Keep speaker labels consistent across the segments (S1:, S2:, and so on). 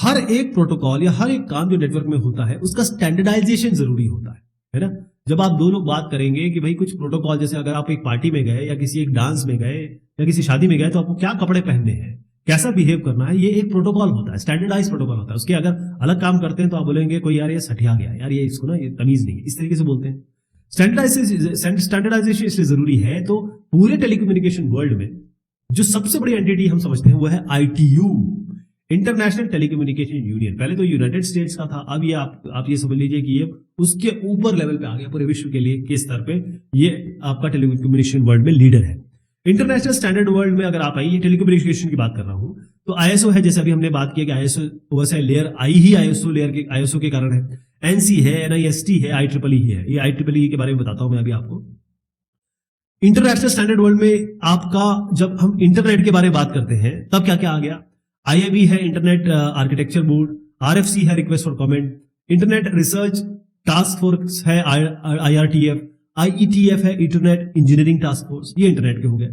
S1: हर एक प्रोटोकॉल या हर एक काम जो नेटवर्क में होता है उसका स्टैंडर्डाइजेशन जरूरी होता है ना। जब आप दो लोग बात करेंगे कि भाई कुछ प्रोटोकॉल, जैसे अगर आप एक पार्टी में गए या किसी एक डांस में गए या किसी शादी में गए तो आपको क्या कपड़े पहनने हैं, कैसा बिहेव करना है, ये एक प्रोटोकॉल होता है, स्टैंडर्डाइज प्रोटोकॉल होता है। उसके अगर अलग काम करते हैं तो आप बोलेंगे कोई यार ये सठिया गया, यार ये इसको ना ये तमीज नहीं है, इस तरीके से बोलते हैं। स्टैंडर्डाइजेशन इसलिए जरूरी है तो पूरे टेलीकम्युनिकेशन वर्ल्ड में जो सबसे बड़ी एंटिटी हम समझते हैं वो है ITU, इंटरनेशनल टेलीकम्युनिकेशन यूनियन। पहले तो यूनाइटेड स्टेट्स का था, अब ये आप ये समझ लीजिए कि ये उसके ऊपर लेवल पे आ गया, पूरे विश्व के लिए के स्तर पे ये आपका टेलीकम्युनिकेशन वर्ल्ड में लीडर है। इंटरनेशनल स्टैंडर्ड वर्ल्ड में अगर आप आइए, टेलीकम्युनिकेशन की बात कर रहा हूं तो ISO है, जैसे अभी हमने बात किया कि ISO वैसे लेयर आई ही ISO के कारण है, NC है, NIST है, IEEE है। ये IEEE के बारे में बताता हूं मैं अभी आपको। इंटरनेशनल स्टैंडर्ड वर्ल्ड में आपका जब हम इंटरनेट के बारे में बात करते हैं तब क्या क्या आ गया, IAB है, इंटरनेट आर्किटेक्चर बोर्ड, RFC है, request for comment, internet research task force है, IRTF, IETF है, इंटरनेट इंजीनियरिंग टास्क फोर्स। ये इंटरनेट के हो गए।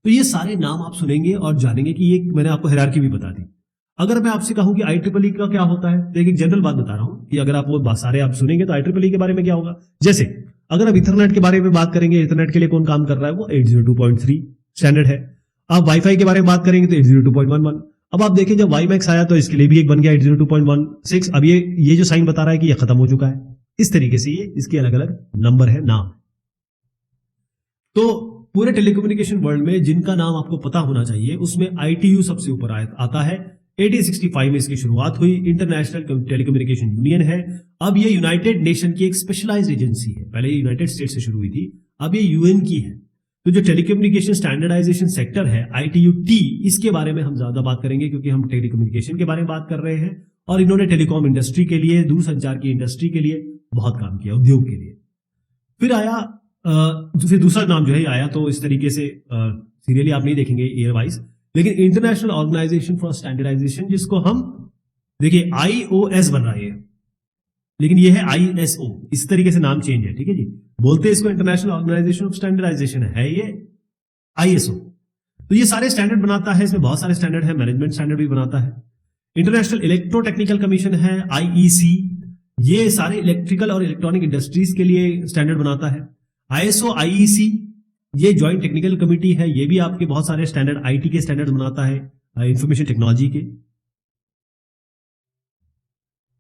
S1: तो ये सारे नाम आप सुनेंगे और जानेंगे कि ये मैंने आपको हायरार्की भी बता दी। अगर मैं आपसे कहूं कि IEEE का क्या होता है तो एक जनरल बात बता रहा हूं कि अगर आप वो सारे आप सुनेंगे तो IEEE के बारे में क्या होगा। जैसे अगर आप इथरनेट के बारे में बात करेंगे, इथरनेट के लिए कौन काम कर रहा है, वो 802.3 स्टैंडर्ड है। आप वाईफाई के बारे में बात करेंगे तो 802.11। अब आप देखें जब वाईमैक्स आया तो इसके लिए भी एक बन गया 802.16। अब ये जो साइन बता रहा है कि ये खत्म हो चुका है। इस तरीके से ये इसके अलग अलग नंबर है, नाम। तो पूरे टेलीकम्युनिकेशन वर्ल्ड में जिनका नाम आपको पता होना चाहिए उसमें ITU सबसे ऊपर आता है। 1865 में इसकी शुरुआत हुई, इंटरनेशनल टेलीकम्युनिकेशन यूनियन है। अब ये यूनाइटेड नेशन की एक स्पेशलाइज्ड एजेंसी है। पहले यूनाइटेड स्टेट से शुरू हुई थी, अब ये UN की है। तो जो टेलीकम्युनिकेशन स्टैंडर्डाइजेशन सेक्टर है ITU-T, इसके बारे में हम ज्यादा बात करेंगे क्योंकि हम टेलीकम्युनिकेशन के बारे में बात कर रहे हैं और इन्होंने टेलीकॉम इंडस्ट्री के लिए, दूरसंचार की इंडस्ट्री के लिए बहुत काम किया, उद्योग के लिए। फिर आया फिर दूसरा नाम जो है आया, तो इस तरीके से सीरियली आप नहीं देखेंगे ईयर वाइज, लेकिन इंटरनेशनल ऑर्गेनाइजेशन फॉर स्टैंडर्डाइजेशन, जिसको हम देखिए IOS बन रहा है, लेकिन ये है ISO। इस तरीके से नाम चेंज है, ठीक है जी। बोलते हैं इसको इंटरनेशनल ऑर्गेनाइजेशन ऑफ स्टैंडर्डाइजेशन, है ये ISO। तो ये सारे स्टैंडर्ड बनाता है, इसमें बहुत सारे स्टैंडर्ड है, मैनेजमेंट स्टैंडर्ड भी बनाता है। इंटरनेशनल इलेक्ट्रो टेक्निकल कमीशन है IEC, ये सारे इलेक्ट्रिकल और इलेक्ट्रॉनिक इंडस्ट्रीज के लिए स्टैंडर्ड बनाता है। ISO IEC ये ज्वाइंट टेक्निकल कमिटी है, ये भी आपके बहुत सारे स्टैंडर्ड IT के स्टैंडर्ड बनाता है, इंफॉर्मेशन टेक्नोलॉजी के।